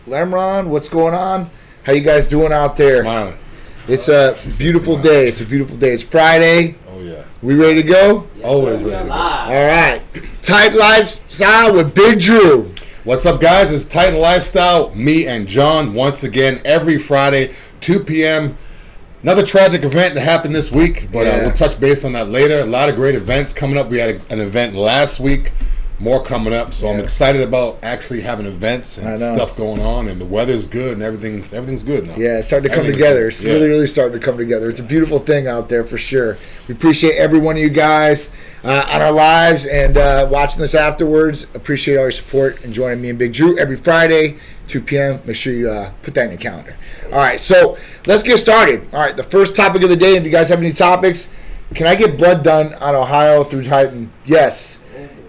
Lemron, what's going on? How you guys doing out there? Smiling. It's a beautiful day. It's a beautiful day. It's Friday. Oh, yeah. We ready to go? Yes, always ready to go. All right. Tight Lifestyle with Big Drew. What's up, guys? It's Titan Lifestyle. Me and John once again every Friday, 2 p.m. Another tragic event that happened this week, but we'll touch base on that later. A lot of great events coming up. We had an event last week. More coming up, so I'm excited about actually having events and stuff going on, and the weather's good and everything's good now. Yeah, it's starting to come together. It's really starting to come together. It's a beautiful thing out there for sure. We appreciate every one of you guys on our lives and watching this afterwards. Appreciate all your support and joining me and Big Drew every Friday, 2 p.m. Make sure you put that in your calendar. All right, so let's get started. All right, the first topic of the day, if you guys have any topics, can I get blood done on Ohio through Titan? Yes.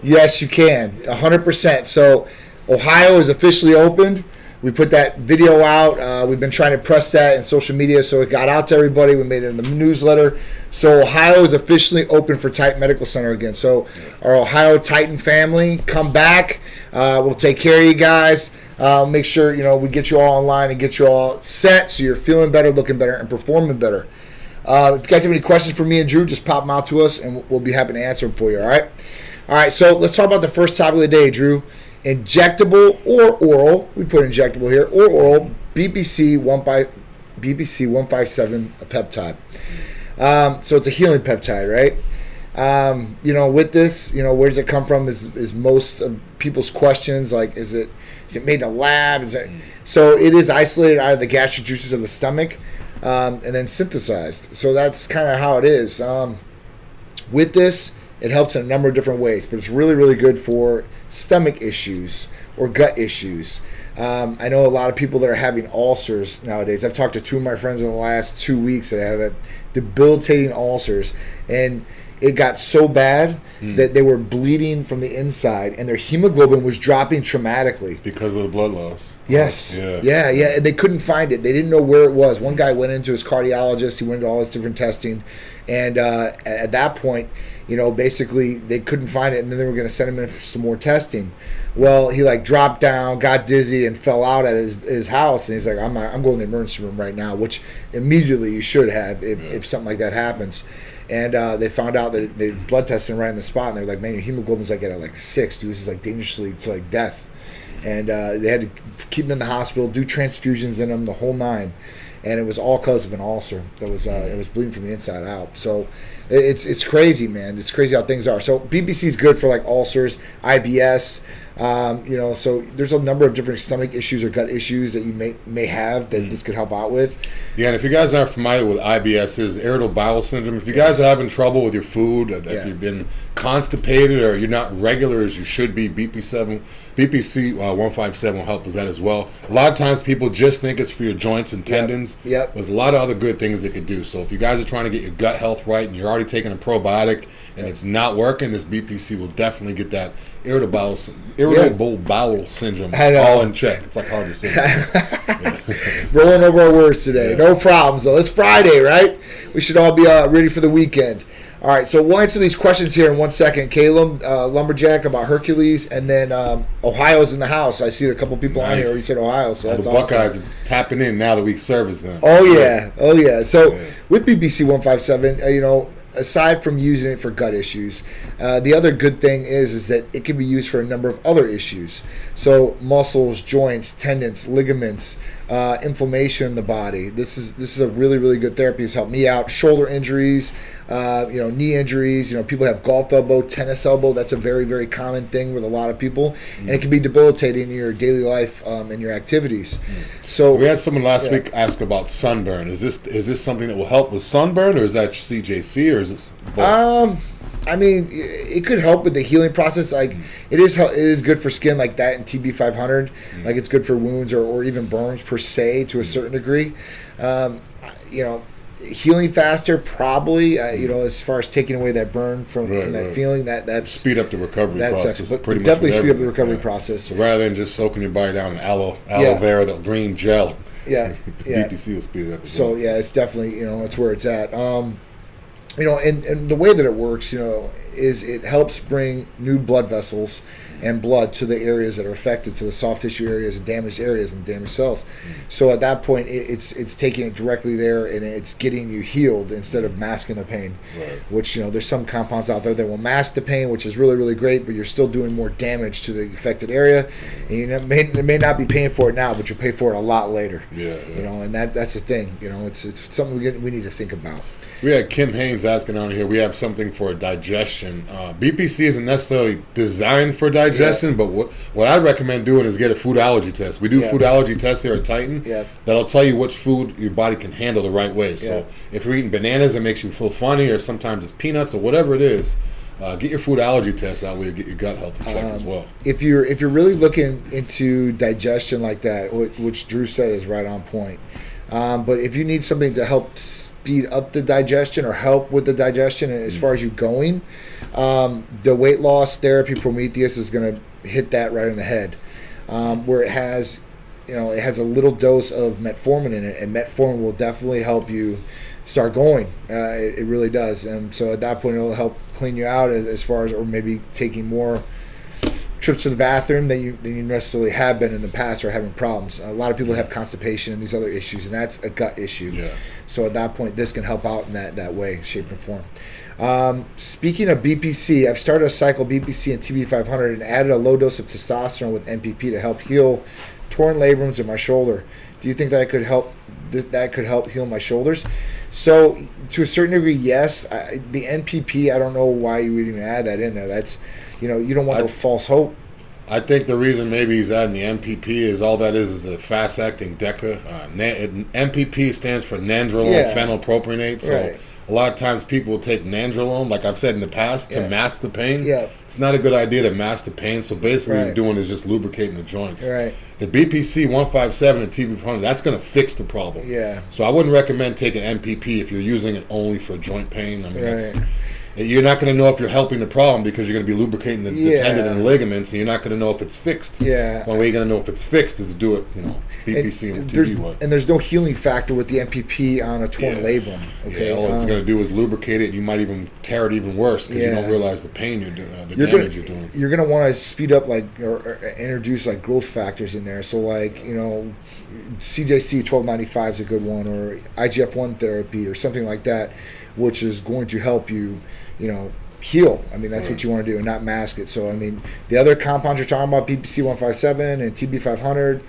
Yes, you can, 100%. So Ohio is officially opened. We put that video out. We've been trying to press that in social media, so it got out to everybody. We made it in the newsletter. So Ohio is officially open for Titan Medical Center again. So our Ohio Titan family, come back. We'll take care of you guys. Make sure we get you all online and get you all set so you're feeling better, looking better, and performing better. If you guys have any questions for me and Drew, just pop them out to us, and we'll be happy to answer them for you, all right? All right, so let's talk about the first topic of the day, Drew. Injectable or oral, we put injectable here, or oral, BPC-157 peptide. So it's a healing peptide, right? With this, where does it come from is most of people's questions, like is it made in a lab? So it is isolated out of the gastric juices of the stomach and then synthesized. So that's kind of how it is. With this, it helps in a number of different ways, but it's really, really good for stomach issues or gut issues. I know a lot of people that are having ulcers nowadays. I've talked to two of my friends in the last 2 weeks that have debilitating ulcers, and it got so bad that they were bleeding from the inside, and their hemoglobin was dropping dramatically. Because of the blood loss. Yes. Yeah. And they couldn't find it. They didn't know where it was. One guy went into his cardiologist. He went into all his different testing. And at that point, basically they couldn't find it, and then they were going to send him in for some more testing. Well, he dropped down, got dizzy, and fell out at his house. And he's like, I'm going to the emergency room right now, which immediately you should have if something like that happens. And they found out that they blood tested right on the spot, and they're like, man, your hemoglobin's at 6, dude. This is dangerously to death. And they had to keep him in the hospital, do transfusions in him, the whole nine. And it was all because of an ulcer that was it was bleeding from the inside out. So it's crazy, man. It's crazy how things are. So BPC is good for ulcers, IBS. So there's a number of different stomach issues or gut issues that you may have that this could help out with. Yeah, and if you guys aren't familiar with IBS, is irritable bowel syndrome. If you guys are having trouble with your food, if you've been constipated or you're not regular as you should be, BPC-157 will help with that as well. A lot of times people just think it's for your joints and tendons. Yep. There's a lot of other good things it could do. So if you guys are trying to get your gut health right and you're already taking a probiotic and it's not working, this BPC will definitely get that irritable bowel syndrome all in check. It's hard to say. Rolling over our words today. No problems, though. It's Friday, right? We should all be ready for the weekend. All right, so we'll answer these questions here in 1 second. Caleb, Lumberjack about Hercules, and then Ohio's in the house. I see a couple people on here already said Ohio, so that's the Buckeyes are tapping in now that we service them. Oh, yeah. So with BPC-157, aside from using it for gut issues, the other good thing is that it can be used for a number of other issues. So muscles, joints, tendons, ligaments, inflammation in the body. This is a really, really good therapy. It's helped me out. Shoulder injuries, knee injuries. People have golf elbow, tennis elbow. That's a very, very common thing with a lot of people, and it can be debilitating in your daily life and your activities. So we had someone last week ask about sunburn. Is this something that will help with sunburn, or is that CJC, or is it both? It could help with the healing process. It is good for skin like that, and TB 500. It's good for wounds or even burns per se to a certain degree. Healing faster, probably. As far as taking away that burn from that feeling, that's speed up the recovery process. But definitely speed up the recovery process. So rather than just soaking your body down in aloe vera, the green gel. Yeah. BPC will speed it up. So it's definitely it's where it's at. And the way that it works, is it helps bring new blood vessels and blood to the areas that are affected, to the soft tissue areas and damaged cells. So at that point, it's taking it directly there, and it's getting you healed instead of masking the pain. Right. Which, there's some compounds out there that will mask the pain, which is really, really great, but you're still doing more damage to the affected area. And you may not be paying for it now, but you'll pay for it a lot later. Yeah. And that's the thing. It's something we need to think about. We had Kim Haynes asking on here, we have something for digestion. BPC isn't necessarily designed for digestion, but what I recommend doing is get a food allergy test. We do food allergy tests here at Titan that'll tell you which food your body can handle the right way. So if you're eating bananas, it makes you feel funny, or sometimes it's peanuts or whatever it is. Get your food allergy test, that way you get your gut health in check as well. If you're really looking into digestion like that, which Drew said is right on point. But if you need something to help speed up the digestion or help with the digestion as far as you going, the weight loss therapy Prometheus is going to hit that right in the head, where it has a little dose of metformin in it, and metformin will definitely help you start going. It really does. And so at that point, it'll help clean you out as far as, or maybe taking more trips to the bathroom than you necessarily have been in the past, or having problems. A lot of people have constipation and these other issues, and that's a gut issue. Yeah. So at that point, this can help out in that way, shape, and form. Speaking of BPC, I've started a cycle BPC and TB500 and added a low dose of testosterone with NPP to help heal torn labrums in my shoulder. Do you think that could help heal my shoulders? So to a certain degree, yes. The NPP, I don't know why you would even add that in there. That's, you don't want no false hope. I think the reason maybe he's adding the NPP is all that is a fast-acting DECA. NPP stands for nandrolone phenylpropionate. So a lot of times people will take nandrolone, like I've said in the past, to mask the pain. Yeah. It's not a good idea to mask the pain. So basically what you're doing is just lubricating the joints. Right. The BPC-157 and TB500, that's going to fix the problem. Yeah. So I wouldn't recommend taking NPP if you're using it only for joint pain. I mean, you're not going to know if you're helping the problem because you're going to be lubricating the tendon and the ligaments, and you're not going to know if it's fixed. Yeah. One way you're going to know if it's fixed is to do it, BPC and TB. And there's no healing factor with the NPP on a torn labrum. Okay. Yeah, all it's going to do is lubricate it. You might even tear it even worse because you don't realize the pain you're doing, the damage you're doing. You're going to want to speed up or introduce growth factors in there. So CJC 1295 is a good one, or IGF-1 therapy or something like that, which is going to help you, heal. I mean, that's what you want to do and not mask it. So, I mean, the other compounds you're talking about, BPC-157 and TB500,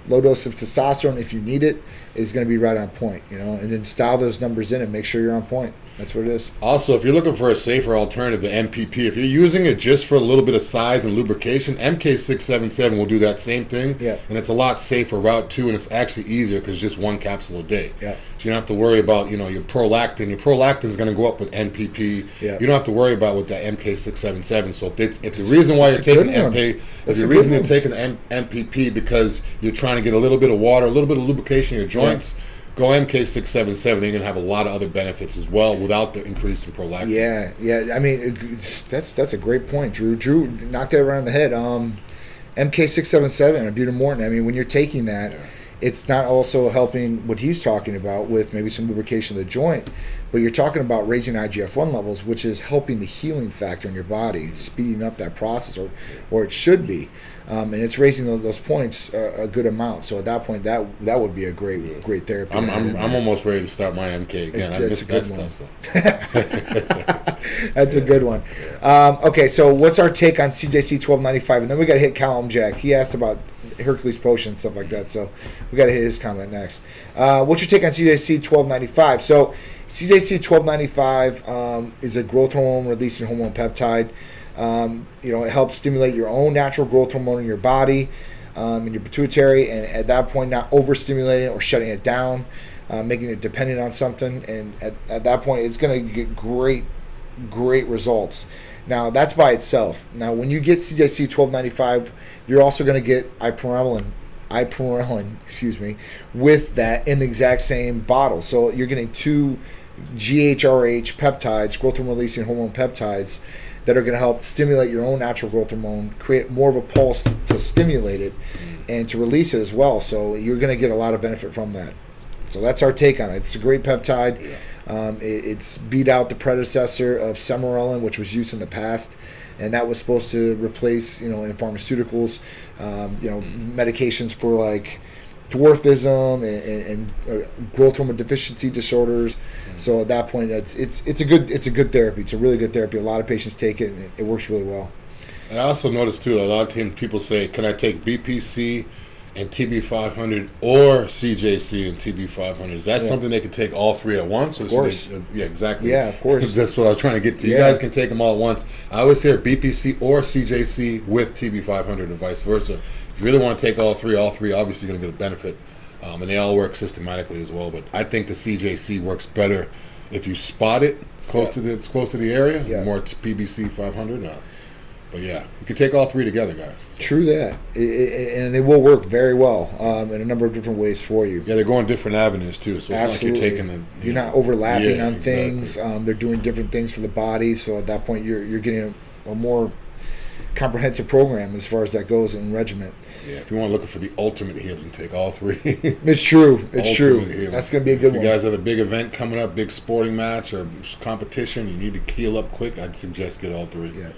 low dose of testosterone, if you need it, is going to be right on point, and then style those numbers in and make sure you're on point. That's what it is. Also, if you're looking for a safer alternative to NPP, if you're using it just for a little bit of size and lubrication, MK677 will do that same thing. Yeah. And it's a lot safer route too, and it's actually easier because it's just one capsule a day. Yeah. So you don't have to worry about, your prolactin. Your prolactin is going to go up with NPP. Yeah. You don't have to worry about with that MK677. So if the reason why you're taking you're taking NPP because you're trying to get a little bit of water, a little bit of lubrication in your joints, go MK677. You're going to have a lot of other benefits as well without the increase in prolactin. Yeah. I mean, that's a great point, Drew. Drew knocked that right on the head. MK677 or butyrmortin. I mean, when you're taking that, it's not also helping what he's talking about with maybe some lubrication of the joint, but you're talking about raising IGF-1 levels, which is helping the healing factor in your body. It's speeding up that process, or it should be. And it's raising those points a good amount. So at that point, that would be a great therapy. I'm almost ready to start my MK again. I missed that stuff. So. That's a good one. Okay, so what's our take on CJC 1295? And then we got to hit Callum Jack. He asked about Hercules Potion and stuff like that. So we got to hit his comment next. What's your take on CJC 1295? So CJC 1295 is a growth hormone releasing hormone peptide. It helps stimulate your own natural growth hormone in your body, in your pituitary, and at that point not overstimulating it or shutting it down, making it dependent on something. And at that point, it's going to get great results. Now, that's by itself. Now, when you get CJC 1295, you're also going to get ipamorelin, with that in the exact same bottle. So you're getting two GHRH peptides, growth hormone releasing hormone peptides, that are going to help stimulate your own natural growth hormone, create more of a pulse to stimulate it and to release it as well. So you're going to get a lot of benefit from that. So that's our take on it. It's a great peptide. Yeah. It's beat out the predecessor of Semerelin, which was used in the past, and that was supposed to replace, in pharmaceuticals, medications for like dwarfism and growth hormone deficiency disorders. So at that point, it's a good therapy. It's a really good therapy. A lot of patients take it, and it works really well. And I also noticed too, a lot of times people say, "Can I take BPC and TB500 or CJC and TB500?" Is that something they could take all three at once? Of course. Yeah, exactly. Yeah, of course. That's what I was trying to get to. You guys can take them all at once. I always hear BPC or CJC with TB500 and vice versa. If you really want to take all three, obviously you're going to get a benefit. And they all work systematically as well. But I think the CJC works better if you spot it close to the area. Yeah. More PBC 500. But yeah, you can take all three together, guys. So. True that. And they will work very well in a number of different ways for you. Yeah, they're going different avenues too. So it's Absolutely. not like you're taking You're not overlapping on exactly. things. They're doing different things for the body. So at that point, you're getting a more comprehensive program as far as that goes in regiment. Yeah, if you want to look for the ultimate healing, take all three. It's true. It's true. Healing. That's going to be a good one. If you guys have a big event coming up, big sporting match or competition, you need to heal up quick, I'd suggest get all three. Yeah.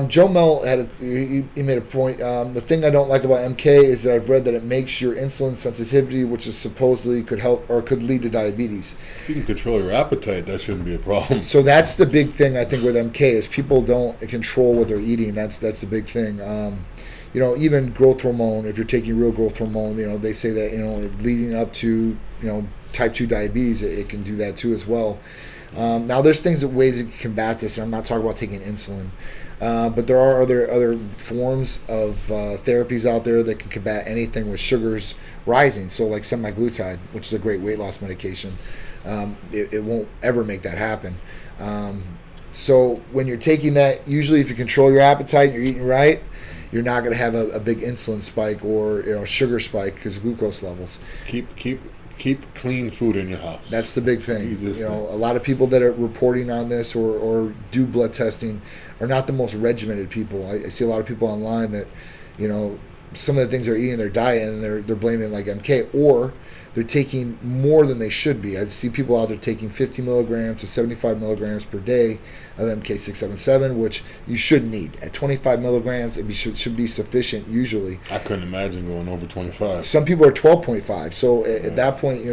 Joe Mel he made a point. The thing I don't like about MK is that I've read that it makes your insulin sensitivity, which is supposedly could help or could lead to diabetes. If you can control your appetite, that shouldn't be a problem. So that's the big thing I think with MK is people don't control what they're eating. That's the big thing. Even growth hormone. If you're taking real growth hormone, they say that leading up to type 2 diabetes, it can do that too as well. Now there's ways to combat this, and I'm not talking about taking insulin. But there are other forms of therapies out there that can combat anything with sugars rising. So like semaglutide, which is a great weight loss medication, it won't ever make that happen. So when you're taking that, usually if you control your appetite and you're eating right, you're not going to have a big insulin spike or sugar spike because of glucose levels. Keep clean food in your house. That's the big thing. A lot of people that are reporting on this or do blood testing are not the most regimented people. I see a lot of people online that, some of the things they're eating in their diet and they're blaming like MK, or they're taking more than they should be. I see people out there taking 50 milligrams to 75 milligrams per day of MK677, which you shouldn't need. At 25 milligrams, it should be sufficient usually. I couldn't imagine going over 25. Some people are 12.5. So at that point,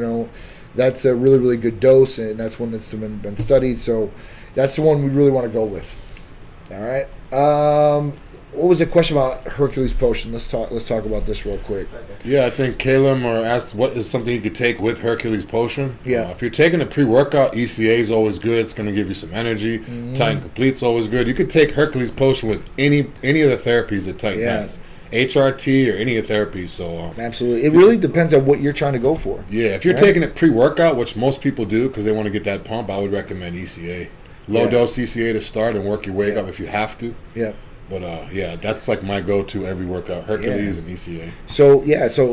that's a really, really good dose, and that's one that's been studied. So that's the one we really want to go with. All right. What was the question about Hercules Potion? Let's talk about this real quick. Yeah, I think Caleb asked what is something you could take with Hercules Potion. Yeah. If you're taking a pre-workout, ECA is always good. It's going to give you some energy. Titan Complete's always good. You could take Hercules Potion with any of the therapies that Titan has. HRT or any of the therapies. So absolutely. It really depends on what you're trying to go for. Yeah, if you're taking it pre-workout, which most people do because they want to get that pump, I would recommend ECA. Low-dose ECA to start and work your way up if you have to. Yeah. But that's like my go-to every workout, Hercules and ECA. So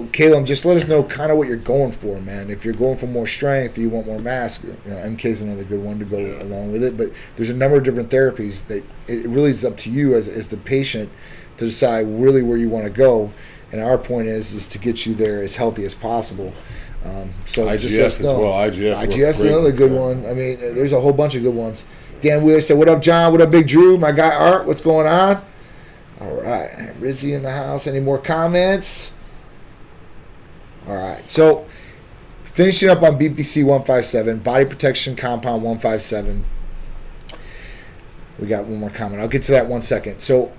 Caleb, just let us know kind of what you're going for, man. If you're going for more strength, you want more mass, MK is another good one to go along with it. But there's a number of different therapies that it really is up to you as the patient to decide really where you want to go. And our point is to get you there as healthy as possible. So IGF just let us know. as well. IGF's another good one. I mean, there's a whole bunch of good ones. Dan Wheeler said, "What up, John? What up, Big Drew? My guy Art, what's going on?" All right. Rizzy in the house. Any more comments? All right. So, finishing up on BPC-157, Body Protection Compound 157. We got one more comment. I'll get to that 1 second. So,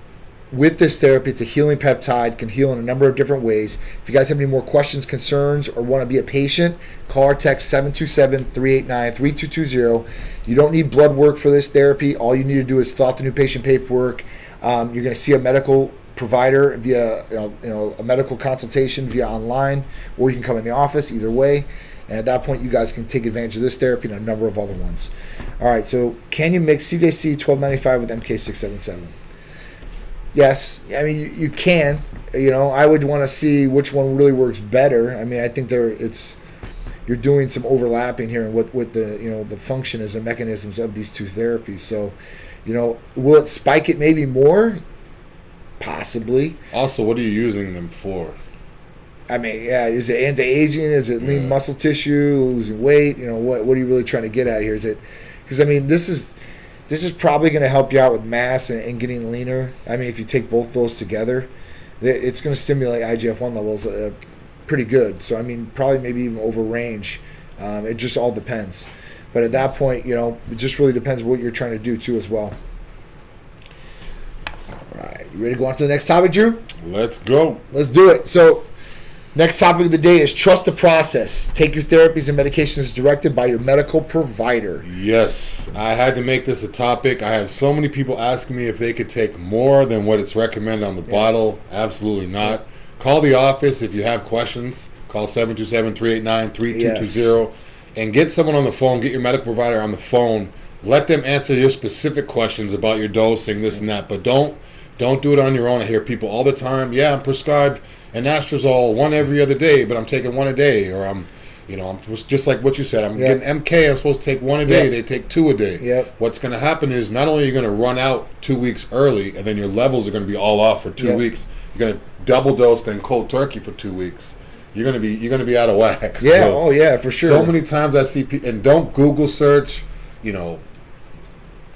with this therapy, it's a healing peptide, can heal in a number of different ways. If you guys have any more questions, concerns, or want to be a patient, call or text 727-389-3220. You don't need blood work for this therapy. All you need to do is fill out the new patient paperwork. You're going to see a medical provider via a medical consultation via online, or you can come in the office, either way. And at that point, you guys can take advantage of this therapy and a number of other ones. All right, so can you mix CJC 1295 with MK677? Yes, I mean you can. I would want to see which one really works better. I mean, I think you're doing some overlapping here in what the function is and mechanisms of these two therapies. So, will it spike it maybe more? Possibly. Also, what are you using them for? I mean, yeah, is it anti-aging? Is it lean muscle tissue, losing weight? What are you really trying to get at here? Is it, because I mean, this is probably going to help you out with mass and getting leaner. I mean, if you take both those together, it's going to stimulate IGF-1 levels pretty good. So I mean, probably maybe even over range. It just all depends. But at that point, it just really depends what you're trying to do too as well. All right, you ready to go on to the next topic, Drew? Let's go. Let's do it. So, next topic of the day is trust the process. Take your therapies and medications as directed by your medical provider. Yes, I had to make this a topic. I have so many people asking me if they could take more than what it's recommended on the bottle. Absolutely not. Call the office if you have questions. Call 727-389-3220 and get someone on the phone. Get your medical provider on the phone. Let them answer your specific questions about your dosing, this and that. But don't do it on your own. I hear people all the time, I'm prescribed an anastrozole one every other day, but I'm taking one a day. Or I'm just like what you said. I'm getting MK. I'm supposed to take one a day. They take two a day. Yep. What's going to happen is not only are you going to run out 2 weeks early, and then your levels are going to be all off for 2 weeks. You're going to double dose, then cold turkey for 2 weeks. You're going to be out of whack. Yeah. So, for sure. So many times I see people, and don't Google search.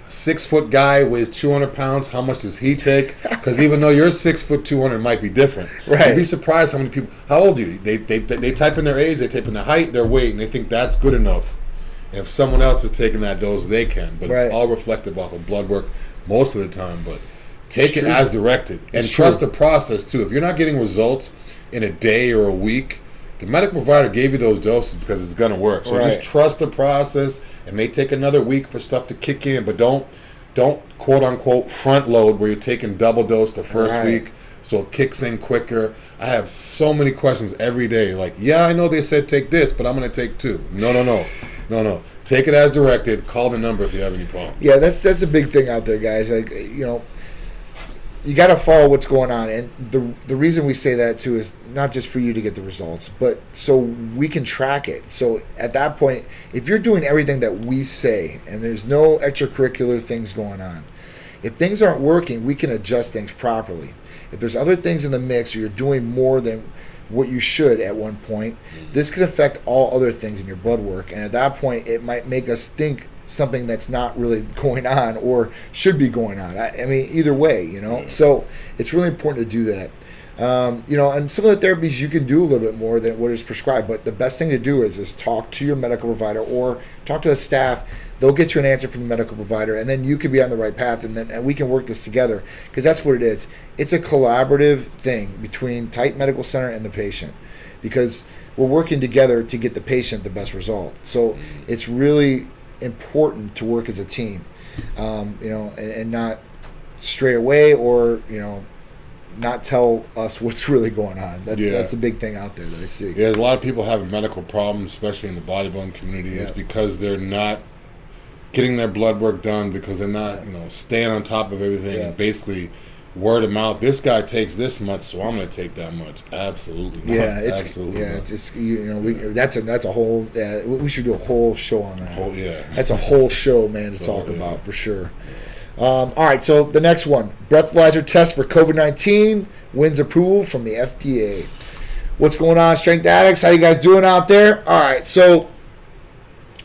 6-foot guy weighs 200 pounds. How much does he take? Because even though you're 6 foot 200, might be different. Right. You'd be surprised how many people. How old are you? They type in their age, they type in their height, their weight, and they think that's good enough. And if someone else is taking that dose, they can. But it's all reflective off of blood work most of the time. But take it as directed and trust the process too. If you're not getting results in a day or a week, the medical provider gave you those doses because it's going to work. So just trust the process. It may take another week for stuff to kick in, but don't quote unquote front load where you're taking double dose the first week so it kicks in quicker. I have so many questions every day. Like, I know they said take this, but I'm going to take 2. No. Take it as directed. Call the number if you have any problems. Yeah, that's a big thing out there, guys. Like, you got to follow what's going on, and the reason we say that too is not just for you to get the results, but so we can track it. So at that point, if you're doing everything that we say and there's no extracurricular things going on, if things aren't working, we can adjust things properly. If there's other things in the mix, or you're doing more than what you should at one point, this can affect all other things in your blood work, and at that point, it might make us think something that's not really going on or should be going on. I mean, either way, So it's really important to do that. And some of the therapies you can do a little bit more than what is prescribed, but the best thing to do is talk to your medical provider or talk to the staff. They'll get you an answer from the medical provider, and then you can be on the right path, and we can work this together, because that's what it is. It's a collaborative thing between Tight Medical Center and the patient, because we're working together to get the patient the best result. So it's really important to work as a team, and not stray away or, not tell us what's really going on. That's a big thing out there that I see. Yeah, a lot of people have medical problems, especially in the bodybuilding community, is because they're not getting their blood work done, because they're not, staying on top of everything, and basically word of mouth. This guy takes this much, so I'm going to take that much. Absolutely not. That's a whole. We should do a whole show on that. That's a whole show, man, to talk about for sure. All right, so the next one, breathalyzer test for COVID-19 wins approval from the FDA. What's going on, Strength Addicts? How you guys doing out there? All right, so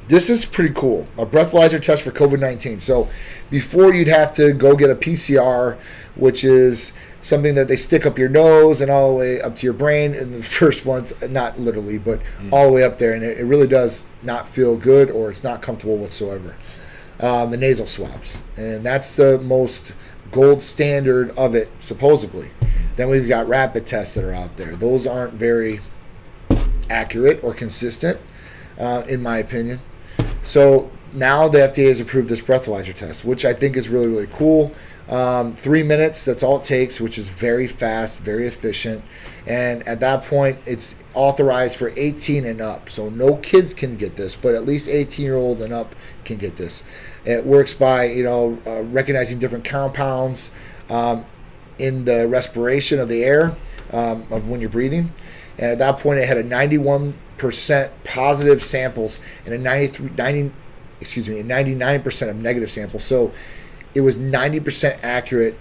this is pretty cool, a breathalyzer test for COVID-19. So before, you'd have to go get a PCR, which is something that they stick up your nose and all the way up to your brain. And the first one's not literally, but all the way up there. And it really does not feel good, or it's not comfortable whatsoever. The nasal swabs. And that's the most gold standard of it, supposedly. Then we've got rapid tests that are out there. Those aren't very accurate or consistent, in my opinion. So now the FDA has approved this breathalyzer test, which I think is really, really cool. 3 minutes, that's all it takes, which is very fast, very efficient. And at that point, it's authorized for 18 and up. So no kids can get this, but at least 18-year-old and up can get this. It works by, recognizing different compounds in the respiration of the air of when you're breathing. And at that point, it had a 91% positive samples and a 99% of negative samples. So it was 90% accurate,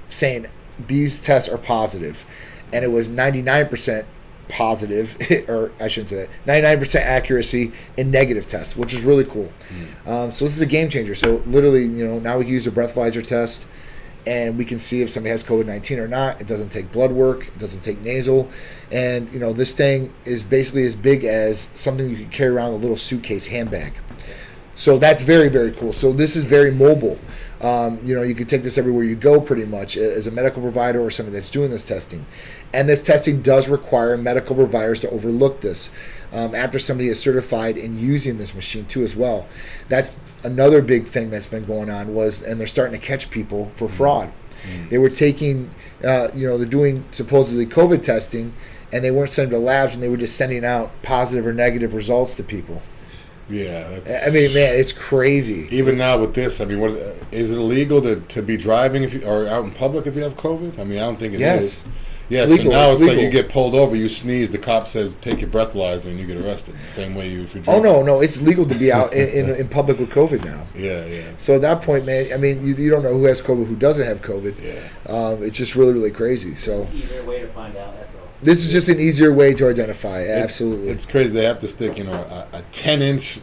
saying these tests are positive. and it was 99% positive, or I shouldn't say that, 99% accuracy in negative tests, which is really cool. So this is a game changer. So literally, now we can use a breathalyzer test, and we can see if somebody has COVID-19 or not. It doesn't take blood work. It doesn't take nasal. And, this thing is basically as big as something you can carry around in a little suitcase handbag. So that's very, very cool. So this is very mobile. You can take this everywhere you go pretty much as a medical provider or somebody that's doing this testing. And this testing does require medical providers to overlook this after somebody is certified in using this machine too as well. That's another big thing that's been going on and they're starting to catch people for fraud. They were taking, they're doing supposedly COVID testing, and they weren't sending to labs, and they were just sending out positive or negative results to people. Yeah, I mean, man, it's crazy. Even now with this, I mean, is it illegal to be driving or out in public if you have COVID? I mean, I don't think it is. Yeah, so now it's like you get pulled over, you sneeze, the cop says take your breathalyzer, and you get arrested. The same way you if you're driving. Oh no, it's legal to be out in public with COVID now. Yeah. So at that point, man, I mean, you don't know who has COVID, who doesn't have COVID. Yeah. It's just really, really crazy. So easier way to find out. That's all. This is just an easier way to identify. Absolutely. It's crazy. They have to stick, a 10-inch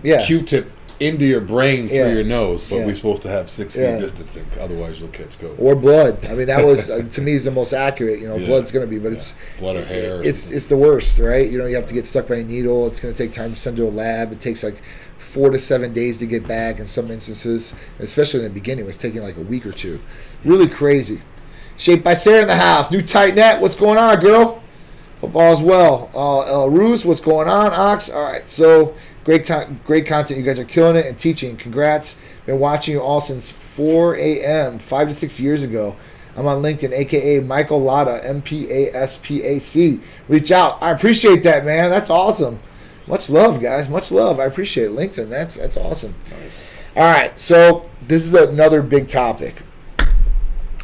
Q-tip into your brain through your nose, but we're supposed to have 6 feet distancing. Otherwise, you'll catch COVID. Or blood. I mean, that was to me is the most accurate. Blood's going to be, but it's blood or hair. It's the worst, right? You have to get stuck by a needle. It's going to take time to send to a lab. It takes like 4 to 7 days to get back. In some instances, especially in the beginning, it was taking like a week or two. Really crazy. Shaped by Sarah in the house. New tight net. What's going on, girl? Hope all's well. El Ruse, what's going on? Ox. All right. So great content. You guys are killing it and teaching. Congrats. Been watching you all since 4 a.m. 5 to 6 years ago. I'm on LinkedIn, a.k.a. Michael Latta, MPASPAC. Reach out. I appreciate that, man. That's awesome. Much love, guys. Much love. I appreciate it. LinkedIn. That's awesome. Nice. All right. So this is another big topic.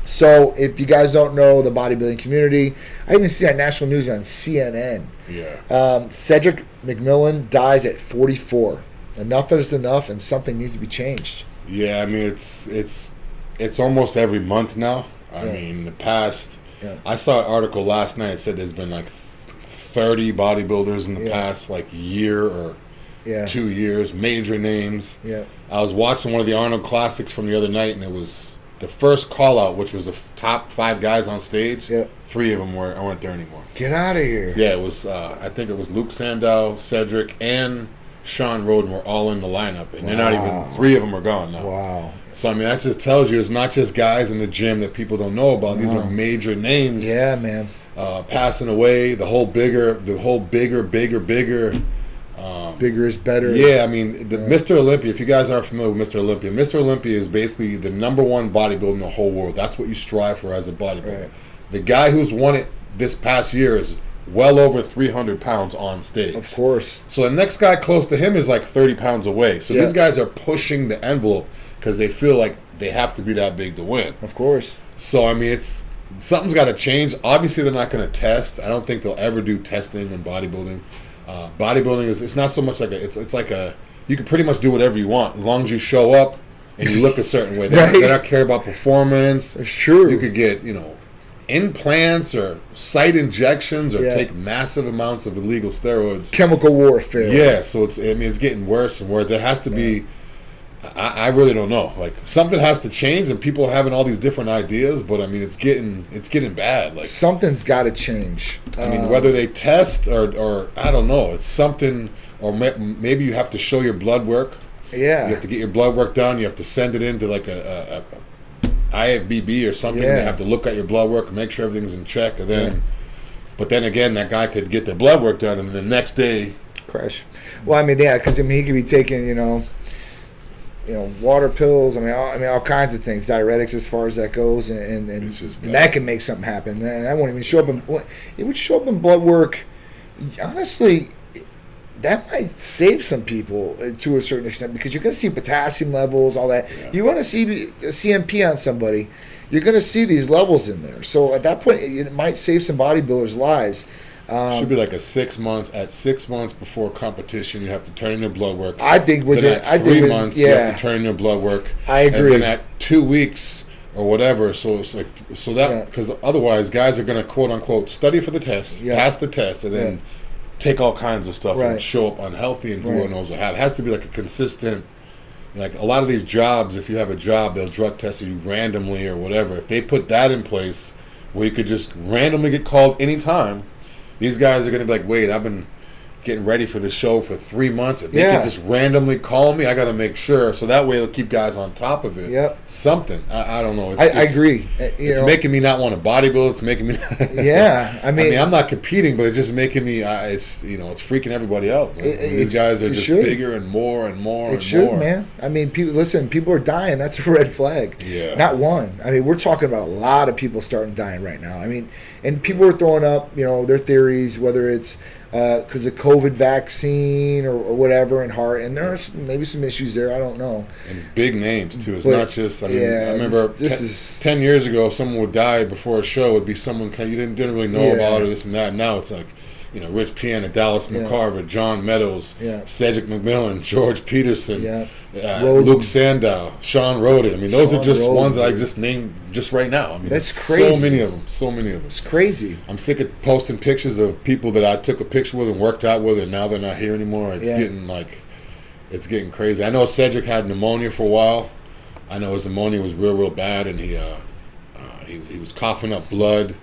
So if you guys don't know the bodybuilding community, I even see on national news on CNN. Yeah. Cedric McMillan dies at 44. Enough is enough, and something needs to be changed. Yeah, I mean it's almost every month now. I mean the past. Yeah. I saw an article last night that said there's been like 30 bodybuilders in the past like year or 2 years, major names. Yeah. I was watching one of the Arnold Classics from the other night, and it was the first call out, which was the top 5 guys on stage. Yeah. 3 of them weren't there anymore. Get out of here. Yeah, it was. I think it was Luke Sandow, Cedric, and Sean Roden were all in the lineup, and they're not even. 3 of them are gone now. Wow. So I mean, that just tells you it's not just guys in the gym that people don't know about. These are major names. Yeah, man. Passing away. The whole bigger. Bigger is better. Yeah, I mean, Mr. Olympia, if you guys aren't familiar with Mr. Olympia is basically the #1 bodybuilder in the whole world. That's what you strive for as a bodybuilder. Right. The guy who's won it this past year is well over 300 pounds on stage. Of course. So the next guy close to him is like 30 pounds away. So these guys are pushing the envelope because they feel like they have to be that big to win. Of course. So, I mean, something's got to change. Obviously, they're not going to test. I don't think they'll ever do testing in bodybuilding. Bodybuilding it's not so much like it's like you can pretty much do whatever you want as long as you show up and you look a certain way. They don't care about performance. It's true. You could get implants or site injections or take massive amounts of illegal steroids. Chemical warfare. Yeah, so it's getting worse and worse. It has to be. I really don't know. Like something has to change, and people are having all these different ideas. But I mean, it's getting bad. Like something's got to change. I mean, whether they test or I don't know. It's something, or maybe you have to show your blood work. Yeah, you have to get your blood work done. You have to send it into like a IFBB or something. They have to look at your blood work and make sure everything's in check. And then, but then again, that guy could get the blood work done, and the next day crash. Well, I mean, because he could be taking water pills. I mean, all kinds of things, diuretics as far as that goes, and that can make something happen. That won't even show up. It would show up in blood work. Honestly, that might save some people to a certain extent because you're going to see potassium levels, all that. Yeah. You want to see a CMP on somebody, you're going to see these levels in there. So at that point, it might save some bodybuilders' lives. Should be like 6 months. At 6 months before competition, you have to turn in your blood work. I think at 3 months, you have to turn in your blood work. I agree. And then at 2 weeks or whatever. So it's like, so that, because otherwise guys are going to quote unquote study for the test, pass the test, and then take all kinds of stuff and show up unhealthy, and who knows what happens. It has to be like a consistent, like a lot of these jobs, if you have a job, they'll drug test you randomly or whatever. If they put that in place where you could just randomly get called anytime, these guys are going to be like, wait, I've been getting ready for the show for 3 months. If they can just randomly call me, I got to make sure. So that way it'll keep guys on top of it. Something. I don't know. I agree. It's making me not want to bodybuild. It's making me I mean, I'm not competing, but it's just making me, it's freaking everybody out. These guys are just bigger and more and more and more. Man. I mean, people are dying. That's a red flag. Yeah. Not one. I mean, we're talking about a lot of people starting dying right now. I mean, and people are throwing up, their theories, whether it's because of COVID vaccine or whatever, and heart, and there's maybe some issues there. I don't know. And it's big names too. It's not just. I mean, I remember this 10 years ago, someone would die before a show. It'd be someone you didn't really know about, or this and that. Now it's like, Rich Piana, Dallas McCarver, John Meadows, Cedric McMillan, George Peterson, Luke Sandow, Sean Roden. I mean, those are just ones that I just named just right now. I mean, that's crazy. So many of them. So many of them. It's crazy. I'm sick of posting pictures of people that I took a picture with and worked out with, and now they're not here anymore. It's getting crazy. I know Cedric had pneumonia for a while. I know his pneumonia was real bad, and he was coughing up blood.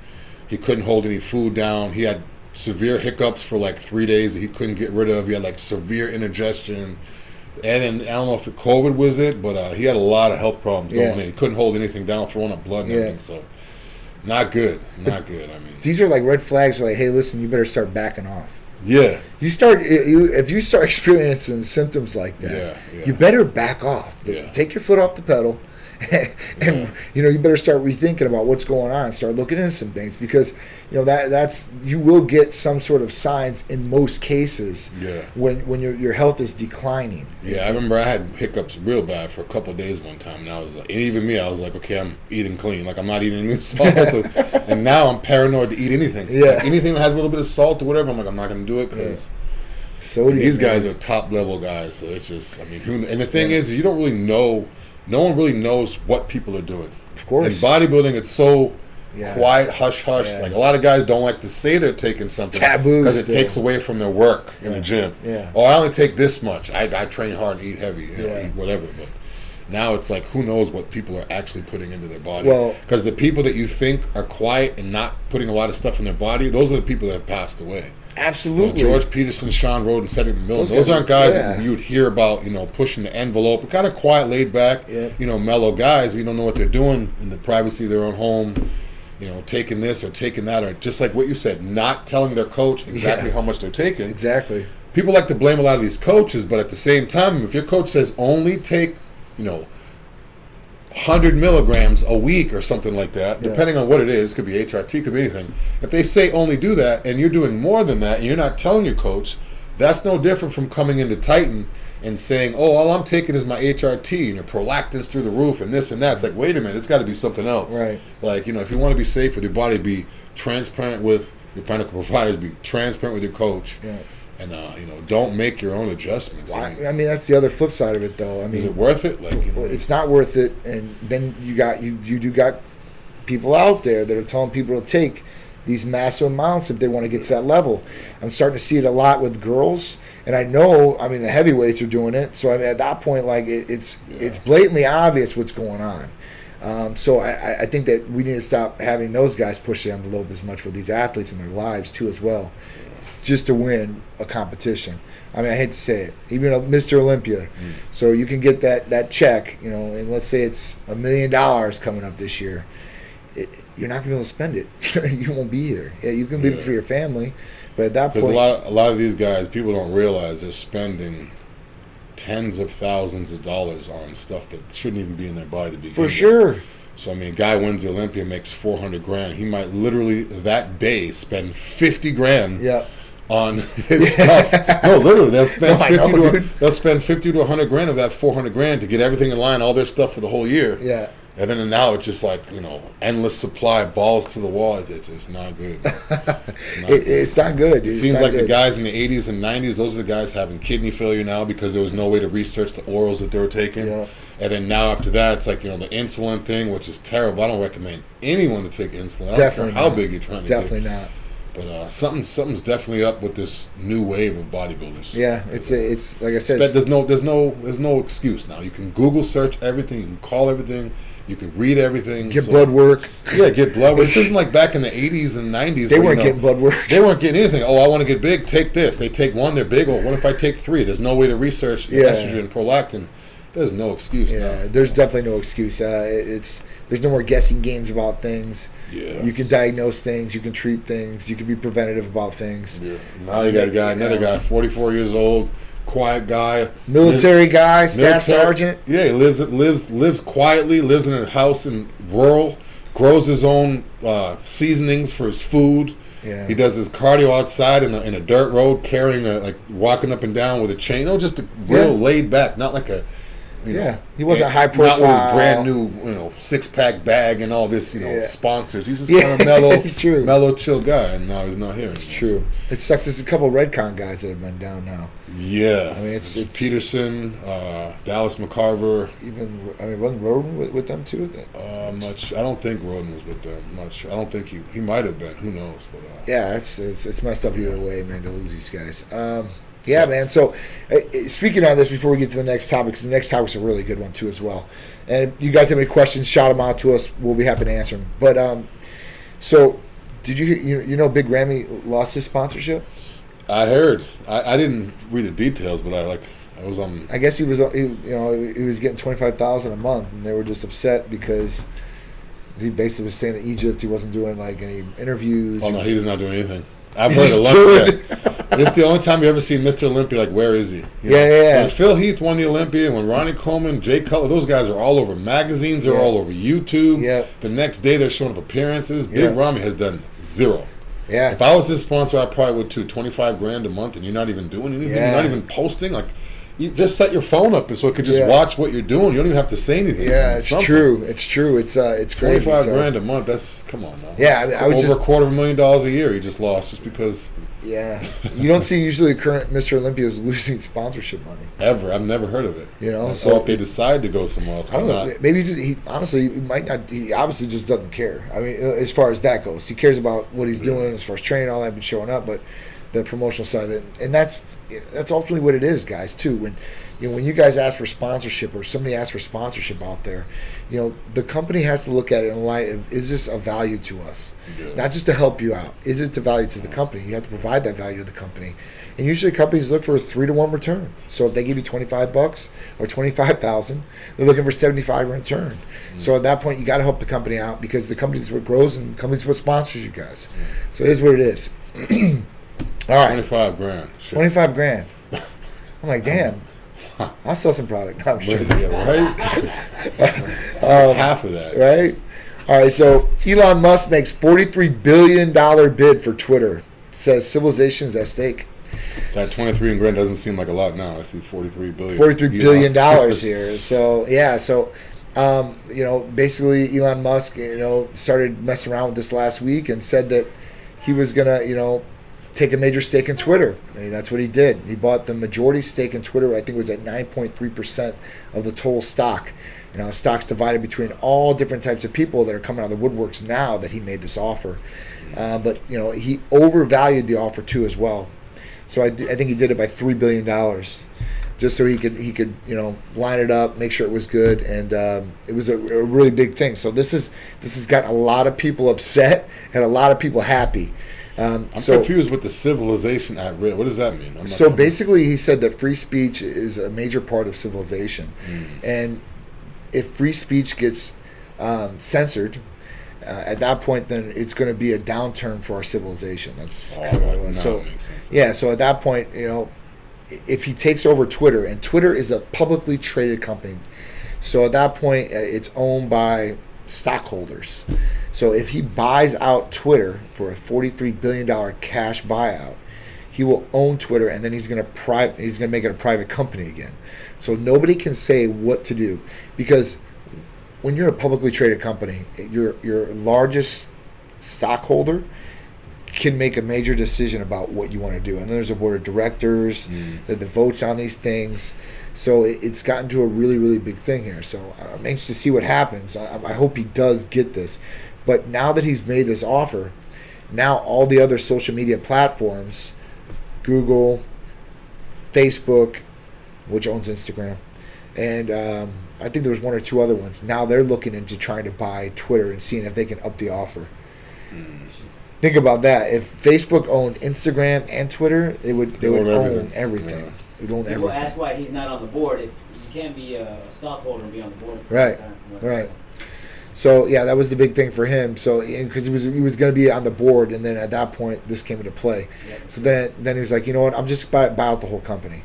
He couldn't hold any food down. He had severe hiccups for like 3 days that he couldn't get rid of. He had like severe indigestion. And then, I don't know if COVID was it, but he had a lot of health problems going in. He couldn't hold anything down, throwing up blood and everything. So, not good. Not good. I mean, these are like red flags. Like, hey, listen, you better start backing off. Yeah. If you start experiencing symptoms like that, you better back off. Take your foot off the pedal. And you better start rethinking about what's going on. Start looking into some things, because that's you will get some sort of signs in most cases when your health is declining. I remember I had hiccups real bad for a couple of days one time, and I was like, and even me, I was like, okay, I'm eating clean, like I'm not eating any salt, and now I'm paranoid to eat anything. Like, anything that has a little bit of salt or whatever, I'm like, I'm not going to do it, because these guys are top level guys. So it's just, I mean, and the thing is, you don't really know. No one really knows what people are doing. Of course. In bodybuilding, it's so quiet, hush-hush. Like, a lot of guys don't like to say they're taking something. Taboo. Because it takes away from their work in the gym. Oh, I only take this much. I train hard and eat heavy, eat whatever. But now it's like, who knows what people are actually putting into their body. Because the people that you think are quiet and not putting a lot of stuff in their body, those are the people that have passed away. Absolutely. George Peterson, Sean Roden, Cedric McMillan. Those aren't guys that you would hear about, pushing the envelope. Kind of quiet, laid back, mellow guys. We don't know what they're doing in the privacy of their own home, taking this or taking that, or just like what you said, not telling their coach exactly how much they're taking. Exactly. People like to blame a lot of these coaches, but at the same time, if your coach says only take, 100 milligrams a week or something like that, depending on what it is, could be HRT, could be anything. If they say only do that and you're doing more than that and you're not telling your coach, that's no different from coming into Titan and saying, oh, all I'm taking is my HRT and your prolactin's through the roof and this and that. It's like, wait a minute, it's got to be something else. Right. Like, if you want to be safe with your body, be transparent with your clinical providers, be transparent with your coach. And don't make your own adjustments. I mean, that's the other flip side of it, though. I mean, is it worth it? It's not worth it. And then you got people out there that are telling people to take these massive amounts if they want to get to that level. I'm starting to see it a lot with girls, and I know, the heavyweights are doing it. So at that point, it's blatantly obvious what's going on. So I think that we need to stop having those guys push the envelope as much with these athletes in their lives too, as well. Just to win a competition. I hate to say it, even Mr. Olympia. So you can get that check, and let's say it's $1 million coming up this year. You're not going to be able to spend it. You won't be here. Yeah, you can leave it for your family, but at that point, a lot of these guys, people don't realize they're spending tens of thousands of dollars on stuff that shouldn't even be in their body to begin with. For sure. So a guy wins the Olympia, makes $400,000. He might literally that day spend $50,000. On his stuff. No, literally, they'll spend $50,000 to $100,000 of that $400,000 to get everything in line, all their stuff for the whole year. And then now it's just like, endless supply, balls to the wall. It's not good. It's not good. It seems like the guys in the 80s and 90s, those are the guys having kidney failure now because there was no way to research the orals that they were taking. And then now after that, it's like, the insulin thing, which is terrible. I don't recommend anyone to take insulin. I don't care how big you're trying to get. Definitely not. But something's definitely up with this new wave of bodybuilders. Yeah, it's like I said. There's no excuse now. You can Google search everything. You can call everything. You can read everything. Get blood work. Yeah, get blood work. This isn't like back in the 80s and 90s. They weren't getting blood work. They weren't getting anything. Oh, I want to get big. Take this. They take one. They're big. Well, what if I take three? There's no way to research estrogen, prolactin. There's no excuse now. There's definitely no excuse. There's no more guessing games about things. Yeah. You can diagnose things. You can treat things. You can be preventative about things. Yeah. Now you got a guy, another guy, 44 years old, quiet guy, military guy, staff sergeant. Yeah, he lives quietly. Lives in a house in rural. Grows his own seasonings for his food. Yeah. He does his cardio outside in a dirt road, carrying walking up and down with a chain. Just a real laid back, not like a. He wasn't high profile. Not with his brand new, 6-pack bag and all this, sponsors. He's just kind of mellow, mellow, chill guy, and now he's not here anymore. It's true. It sucks. There's a couple Redcon guys that have been down now. Yeah, I mean it's Peterson, Dallas McCarver. Wasn't Roden with them too? Much. I don't think Roden was with them much. I don't think he might have been. Who knows? But it's messed up either way, man. To lose these guys. Yeah, man. So, speaking on this before we get to the next topic, because the next topic's a really good one too as well. And if you guys have any questions, shout them out to us. We'll be happy to answer them. But so did you hear? Big Ramy lost his sponsorship? I heard. I didn't read the details, but I was on. I guess he was getting $25,000 a month, and they were just upset because he basically was staying in Egypt. He wasn't doing any interviews. Oh no, he was not doing anything. I've heard Olympia. It's the only time you ever seen Mr. Olympia. Where is he? When Phil Heath won the Olympia, when Ronnie Coleman, Jay Cutler, those guys are all over magazines. They're all over YouTube. Yeah. The next day they're showing up appearances. Big Ramy has done zero. Yeah. If I was his sponsor, I probably would too. $25,000 a month, and you're not even doing anything. Yeah. You're not even posting. You just set your phone up so it could just watch what you're doing. You don't even have to say anything. Yeah, it's true. It's true. It's crazy. $25,000 a month. That's come on now. Yeah, I was over $250,000 a year. He just lost just because. Yeah, you don't see usually current Mr. Olympia is losing sponsorship money ever. I've never heard of it. So if they decide to go somewhere else, I don't know. Maybe he might not. He obviously just doesn't care. I mean, as far as that goes, he cares about what he's doing as far as training, all that, been showing up, but the promotional side of it, and that's ultimately what it is, guys. Too when you guys ask for sponsorship or somebody asks for sponsorship out there, the company has to look at it in light of, is this a value to us? Yeah. Not just to help you out. Is it the value to the company? You have to provide that value to the company. And usually companies look for a 3-to-1 return. So if they give you $25 or $25,000, they're looking for $75 in return. Mm-hmm. So at that point, you got to help the company out because the company is what grows and the company is what sponsors you guys. So it is what it is. All right. $25,000. Sure. $25,000. I'm like, damn. I'll sell some product. No, I'm sure. Right? Half of that. Right? All right, so Elon Musk makes $43 billion bid for Twitter. Says civilization is at stake. That $23,000 doesn't seem like a lot now. I see $43 billion. $43 billion here. So, yeah, basically Elon Musk, started messing around with this last week and said that he was going to, take a major stake in Twitter. I mean, that's what he did. He bought the majority stake in Twitter. I think it was at 9.3% of the total stock. Stock's divided between all different types of people that are coming out of the woodworks now that he made this offer. But he overvalued the offer too as well. So I think he did it by $3 billion, just so he could line it up, make sure it was good, and it was a really big thing. So this has got a lot of people upset and a lot of people happy. I'm confused with the civilization at risk. What does that mean? Basically, he said that free speech is a major part of civilization, and if free speech gets censored, at that point, then it's going to be a downturn for our civilization. That's kind of what it was. So, yeah. So at that point, if he takes over Twitter, and Twitter is a publicly traded company, so at that point, it's owned by stockholders. So if he buys out Twitter for a $43 billion cash buyout, he will own Twitter, and then he's going to make it a private company again. So nobody can say what to do, because when you're a publicly traded company, your largest stockholder can make a major decision about what you want to do. And then there's a board of directors that votes on these things. So it's gotten to a really, really big thing here. So I'm anxious to see what happens. I hope he does get this. But now that he's made this offer, now all the other social media platforms, Google, Facebook, which owns Instagram, and I think there was one or two other ones. Now they're looking into trying to buy Twitter and seeing if they can up the offer. Think about that. If Facebook owned Instagram and Twitter, they would own everything. Yeah. They would own everything. People ask why he's not on the board. If you can't be a stockholder and be on the board at the right, same time. right. So yeah, that was the big thing for him. So because he was going to be on the board, and then at that point, this came into play. Yep. So then he was like, you know what? I'm just buy out the whole company,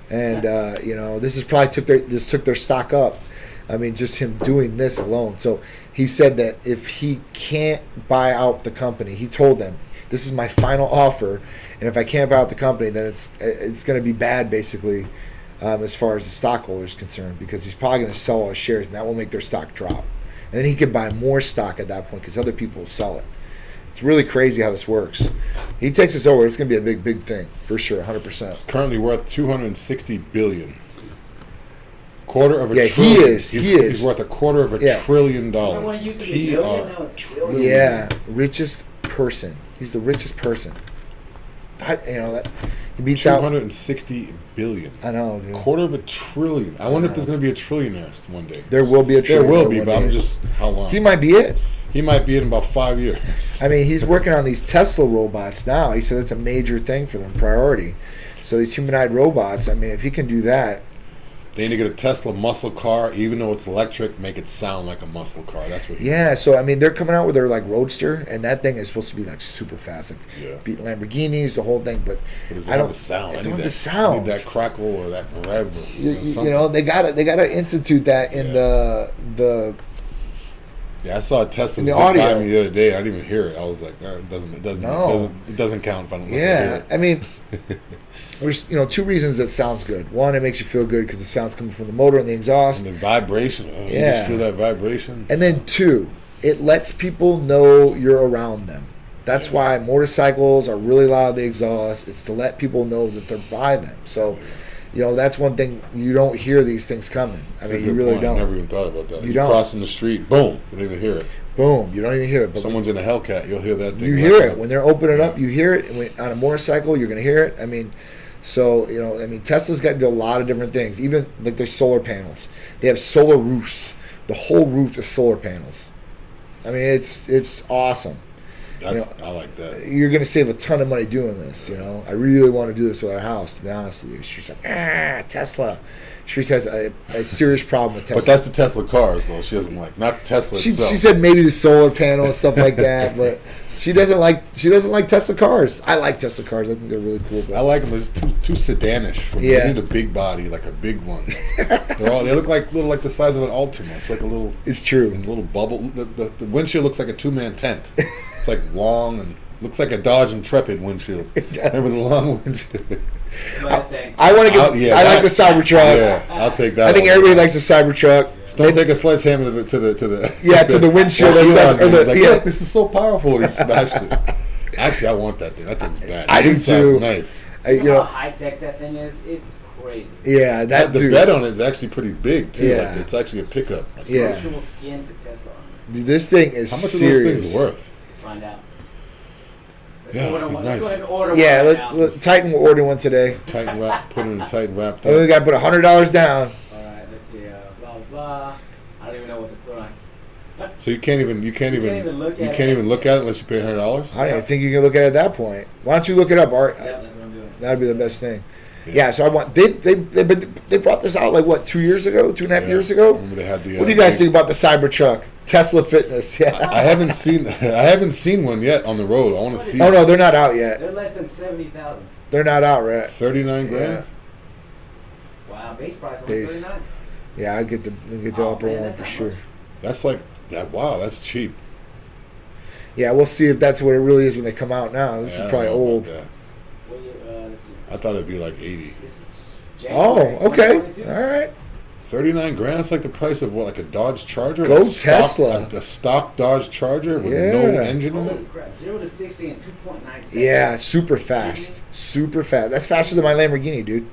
and this is probably took their stock up. I mean, just him doing this alone. So he said that if he can't buy out the company, he told them, this is my final offer, and if I can't buy out the company, then it's going to be bad, basically, as far as the stockholder is concerned, because he's probably going to sell all his shares, and that will make their stock drop. And then he could buy more stock at that point because other people will sell it. It's really crazy how this works. He takes us over, it's going to be a big, big thing, for sure, 100%. It's currently worth $260 billion. Quarter of a trillion. He is. He's worth $250 billion. Trillion. Yeah, richest person. He's the richest person. He beats out $260 billion. I know, dude. $250 billion. I wonder if there's going to be a trillionaire one day. There will be a trillionaire. There will be, but I'm just how long? He might be it. He might be it in about 5 years. I mean, he's working on these Tesla robots now. He said it's a major thing for them, priority. So these humanoid robots. I mean, if he can do that. They need to get a Tesla muscle car, even though it's electric, make it sound like a muscle car. That's what. So I mean, they're coming out with their like Roadster, and that thing is supposed to be like super fast, like beat Lamborghinis, the whole thing. But does it have the sound? I don't have the sound. I need that crackle or that rev. They gotta institute that in the. Yeah, I saw a Tesla zip by me the other day. I didn't even hear it. I was like, it doesn't count if I don't listen to it. I mean. There's two reasons that sounds good. One, it makes you feel good because the sound's coming from the motor and the exhaust. And the vibration. You just feel that vibration. And then two, it lets people know you're around them. That's why motorcycles are really loud, the exhaust. It's to let people know that they're by them. So, that's one thing. You don't hear these things coming. I mean, you really don't. I never even thought about that. You don't. Crossing the street, boom, you don't even hear it. Boom, you don't even hear it. But someone's in a Hellcat, you'll hear that thing. You hear it. When they're opening up, you hear it. And on a motorcycle, you're going to hear it. I mean... So, Tesla's gotten into a lot of different things. Even like their solar panels. They have solar roofs. The whole roof is solar panels. I mean, it's awesome. I like that. You're going to save a ton of money doing this, I really want to do this with our house, to be honest with you. She's like, Tesla. She has a serious problem with Tesla. But that's the Tesla cars, though. She doesn't like, not Tesla itself. She said maybe the solar panel and stuff like that, but... She doesn't like Tesla cars. I like Tesla cars. I think they're really cool. But I like them. They're just too sedanish for me. They need a big body, like a big one. They look like the size of an Altima. It's like a little. It's true. A little bubble. The windshield looks like a 2-man tent. It's like long and looks like a Dodge Intrepid windshield. Remember the long windshield? I want to get. I like the Cybertruck. Yeah, I'll take that. I think everybody likes the Cybertruck. Just don't take a sledgehammer to the to the windshield. This is so powerful. And he smashed it. Actually, I want that thing. That thing's bad. I do too. Nice. How high tech that thing is? It's crazy. Yeah, the bed on it is actually pretty big too. Yeah, it's actually a pickup. Virtual skin to Tesla. This thing is how much serious. are those things worth? Find out. Nice. Titan will order one today. Titan wrap, put it in Titan wrap. We got to put $100 down. All right, let's see. Blah blah. I don't even know what to put on. So you can't even look at it unless you pay $100. I don't even think you can look at it at that point. Why don't you look it up, Art? Yeah, that's what I'm doing. That'd be the best thing. Yeah, so I want they brought this out like what 2 years ago, 2.5 years ago. Remember they had the. What do you guys think about the Cybertruck, Tesla Fitness? Yeah, I haven't seen one yet on the road. I want to see. Oh no, they're not out yet. They're less than 70,000. They're not out, right? 39 grand. Yeah. Wow, base price only 39. Yeah, I get the upper one for sure. That's like that. Wow, that's cheap. Yeah, we'll see if that's what it really is when they come out. Now this is probably old. Let's see. I thought it'd be like 80. Oh, okay. All right. $39 grand. That's like the price of what, like a Dodge Charger? Go like Tesla. A stock Dodge Charger with no engine in Holy it. crap! 0 to 60 in 2.9 seconds. Yeah, super fast. Super fast. That's faster than my Lamborghini, dude.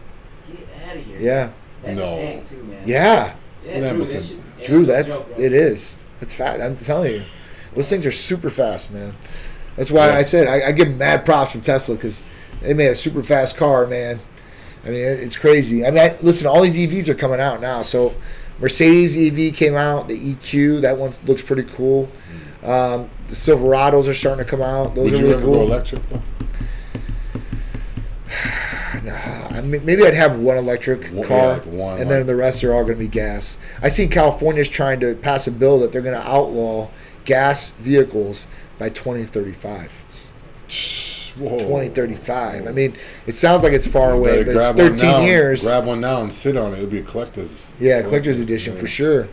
Get out of here. Yeah. That's No. a tank too, man. Yeah. Yeah, Drew, that shit- yeah, Drew, no that's joke, bro. it is. It's fast. I'm telling you, those things are super fast, man. That's why I said I give them mad props from Tesla because they made a super fast car, man. I mean, it's crazy. I mean, listen, all these EVs are coming out now. So, Mercedes EV came out, the EQ, that one looks pretty cool. The Silverados are starting to come out. Those Would are you really ever cool. go electric though? I mean, maybe I'd have one electric car, like one, and then like- the rest are all going to be gas. I seen California's trying to pass a bill that they're going to outlaw gas vehicles by 2035. Whoa. 2035. I mean, it sounds like it's far You away, better but it's grab one 13 now. years. Grab one now and sit on it. It'll be a collector's. Yeah, collector's edition for sure.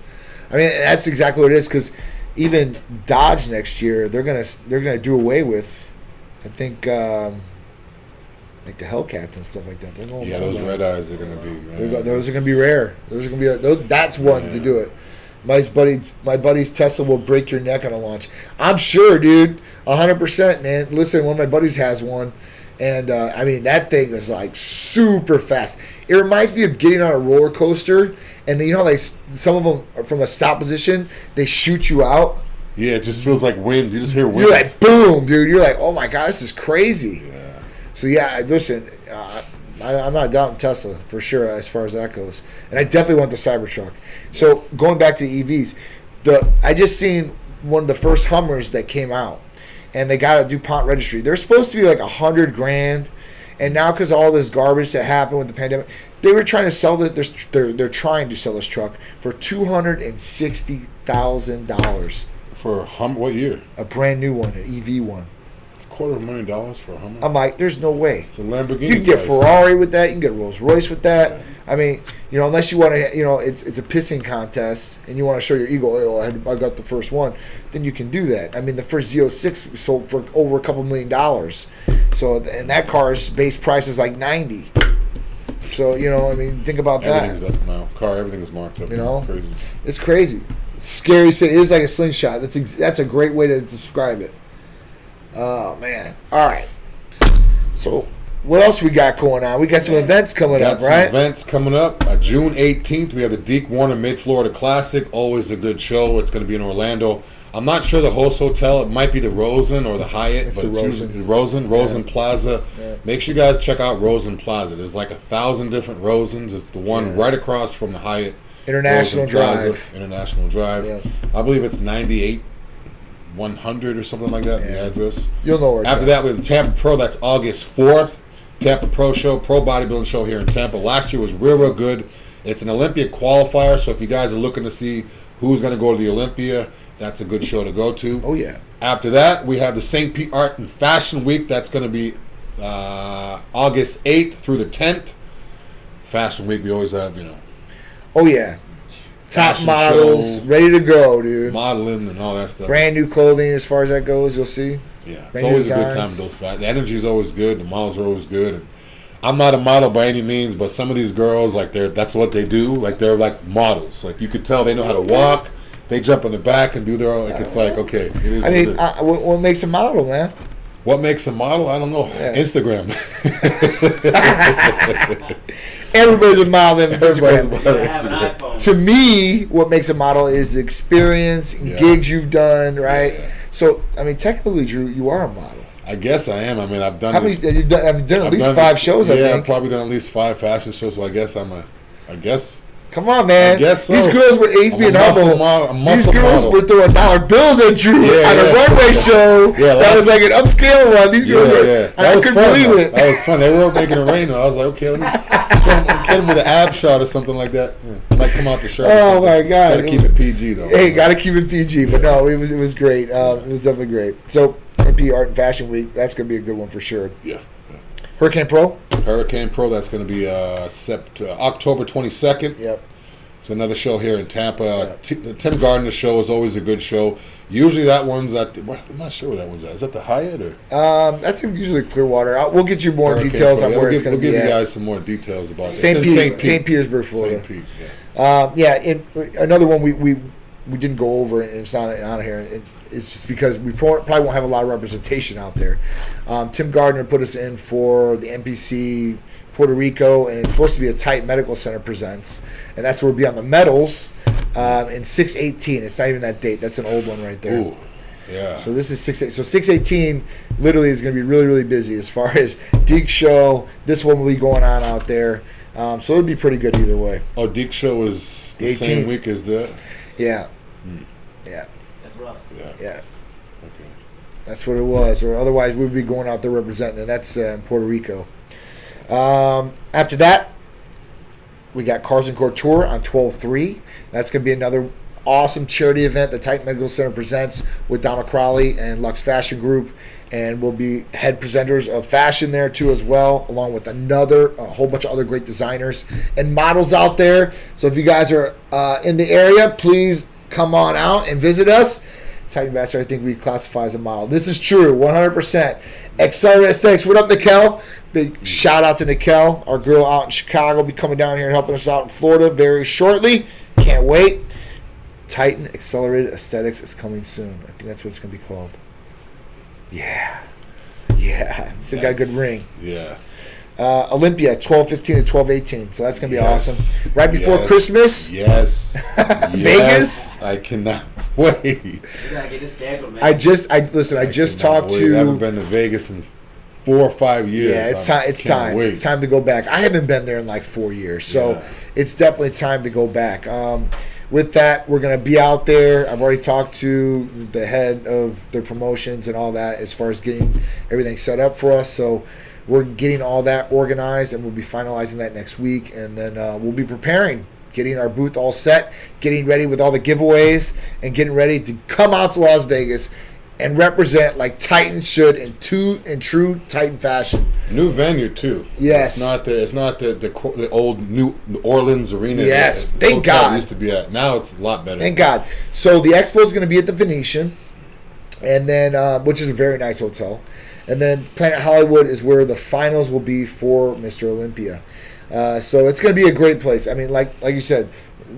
I mean, that's exactly what it is because even Dodge next year, they're gonna do away with, I think, like the Hellcats and stuff like that. They're going. Yeah, those red eyes are gonna be. Man, Those are going to be rare. Those are going to be. That's one to do it. My buddy's Tesla will break your neck on a launch. I'm sure, dude. 100%, man. Listen, one of my buddies has one, and I mean that thing is like super fast. It reminds me of getting on a roller coaster, and then, you know, like some of them are from a stop position, they shoot you out. Yeah, it just feels like wind. You just hear wind. You're like, boom, dude. You're like, oh my god, this is crazy. Yeah. So yeah, listen, I'm not doubting Tesla for sure as far as that goes, and I definitely want the Cybertruck. So going back to EVs, I just seen one of the first Hummers that came out, and they got a DuPont registry. They're supposed to be like $100 grand, and now because of all this garbage that happened with the pandemic, they were trying to sell this. They're trying to sell this truck for $260,000, For a Hummer, what year? a brand new one, an EV one. $250,000 for a Hummer. I'm like, there's no way. It's a Lamborghini. You can get price. Ferrari with that. You can get Rolls Royce with that. I mean, you know, unless you want to, you know, it's a pissing contest and you want to show your ego. Oh, I got the first one. Then you can do that. I mean, the first Z06 sold for over a couple $1 million. So, and that car's base price is like 90. So, you know, I mean, think about Everything's that. up now. Everything's marked up. You know? Crazy. It's crazy. It's scary. It is like a slingshot. That's a great way to describe it. Oh man! All right. So, what else we got going on? We got some events coming up, Some right? events coming up. June 18th, we have the Deke Warner Mid-Florida Classic. Always a good show. It's going to be in Orlando. I'm not sure the host hotel. It might be the Rosen or the Hyatt. It's but the it's Rosen. usually Rosen Plaza. Yeah. Make sure you guys check out Rosen Plaza. There's like 1,000 different Rosens. It's the one right across from the Hyatt. International Rosen Plaza, Drive. International Drive. Yeah. I believe it's 98-100 or something like that, the address. You'll know where it's After at. that, we have the Tampa Pro. That's August 4th. Tampa Pro show, pro bodybuilding show here in Tampa. Last year was real good. It's an Olympia qualifier, so if you guys are looking to see who's going to go to the Olympia, that's a good show to go to. Oh, yeah. After that, we have the St.Pete Art and Fashion Week. That's going to be August 8th through the 10th. Fashion Week, we always have, you know, Oh, yeah. Top Fashion models, show. ready to go, dude. modeling and all that stuff. Brand new clothing as far as that goes, you'll see. Yeah, it's brand new always a good time designs. with those fat. The energy is always good. The models are always good. And I'm not a model by any means, but some of these girls, like that's what they do. Like they're like models. Like you could tell they know how to walk. They jump on the back and do their own. Like it's like okay, it is. I what mean, it is. what makes a model, man? What makes a model? I don't know. Yeah. Instagram. Everybody's a model. If it's Everybody's a Instagram. model. I have an iPhone. To me, what makes a model is experience and Yeah. gigs you've done, right? Yeah. So, I mean, technically, Drew, you are a model. I guess I am. I mean, I've done. How many? You've done at I've least done- 5 shows, I Yeah, I've think. probably done at least 5 fashion shows. So I guess I guess. Come on, man. I guess so. These girls were he's I'm being a muscle humble. model- a These muscle girls model. were throwing dollar bills at Drew Yeah, on a yeah. runway show. Yeah, that was like an upscale one. These girls were, Yeah. and I couldn't believe though. it. That was fun. They were making it rain. Though. I was like, okay, let me get him with an ab shot or something like that. Yeah. Might come out the shirt. or Oh, something. my God. Gotta keep it PG though. Hey, gotta keep it PG, but no, it was great. It was definitely great. So, MP Art and Fashion Week, that's gonna be a good one for sure. Yeah. Hurricane Pro. Hurricane Pro. That's going to be October 22nd. Yep. It's another show here in Tampa. The Tim Gardner show is always a good show. Usually that one's at I'm not sure where that one's at. Is that the Hyatt or? That's usually Clearwater. We'll get you more details on where it's going to be. We'll give you guys some more details about it. St. Petersburg, Florida. St. Pete, yeah. Another one we didn't go over, and it's not on here. It's just because we probably won't have a lot of representation out there. Tim Gardner put us in for the NPC Puerto Rico, and it's supposed to be a Titan Medical Center presents, and that's where we'll be on the medals in 6/18. It's not even that date. That's an old one right there. Ooh, yeah. So this is 6/18. So 6/18 literally is going to be really, really busy as far as Deke show. This one will be going on out there. So it'll be pretty good either way. Oh, Deke show is the same week as that? Yeah. Yeah. That's rough. Yeah. Okay. That's what it was. Or otherwise we'd be going out there representing, and that's in Puerto Rico. After that, we got Cars and Couture on 12/3. That's going to be another awesome charity event the Titan Medical Center presents with Donald Crowley and Lux Fashion Group, and we'll be head presenters of fashion there too as well, along with a whole bunch of other great designers and models out there. So if you guys are in the area, please come on out and visit us. Titan Master, I think we classify as a model. This is true, 100%. Accelerate Aesthetics. What up, Nikel? Big shout out to Nikel, our girl out in Chicago, will be coming down here and helping us out in Florida very shortly. Can't wait. Titan Accelerated Aesthetics is coming soon. I think that's what it's going to be called. Yeah. Still got a good ring. Yeah. Olympia, 12/15 to 12/18. So that's going to be awesome. Right before Christmas. Yes. Vegas. I cannot wait. You gotta get this scheduled, man. I just talked to. I haven't been to Vegas in 4 or 5 years. Yeah, it's time. It's time to go back. I haven't been there in like 4 years, so it's definitely time to go back. With that, we're going to be out there. I've already talked to the head of their promotions and all that as far as getting everything set up for us. So we're getting all that organized, and we'll be finalizing that next week. And then we'll be preparing, getting our booth all set, getting ready with all the giveaways, and getting ready to come out to Las Vegas and represent like Titans should in true Titan fashion. New venue too. Yes. It's not the old New Orleans arena. Yes. That Thank God. It used to be at. Now it's a lot better. Thank God. So the expo is going to be at the Venetian, and then which is a very nice hotel, and then Planet Hollywood is where the finals will be for Mr. Olympia. So it's going to be a great place. I mean, like you said,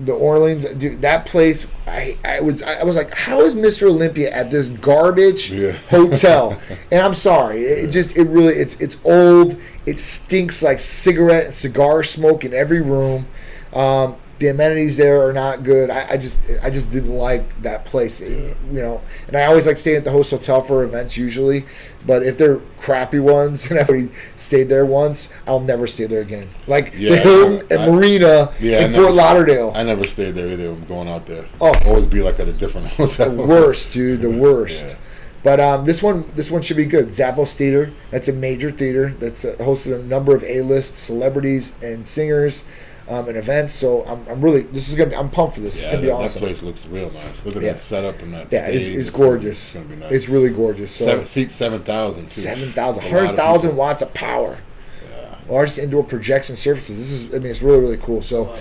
the Orleans, dude, that place. I was like, how is Mr. Olympia at this garbage hotel? And I'm sorry, it's old. It stinks like cigarette and cigar smoke in every room. The amenities there are not good. I just didn't like that place, you know. And I always like staying at the host hotel for events usually, but if they're crappy ones, and I've already stayed there once, I'll never stay there again. Like the Hilton and Marina in Fort Lauderdale. I never stayed there either. I'm going out there. Oh, always be like at a different hotel. The worst, dude. The worst. Yeah. But this one should be good. Zappos Theater. That's a major theater that's hosted a number of A-list celebrities and singers. And events, so I'm pumped for this. It's gonna be awesome. That place looks real nice. Look at that setup and that stage. It's gorgeous. It's gonna be nice. It's really gorgeous. So seats 7,000. 100,000 watts of power. Yeah. Largest indoor projection surfaces. It's really, really cool. So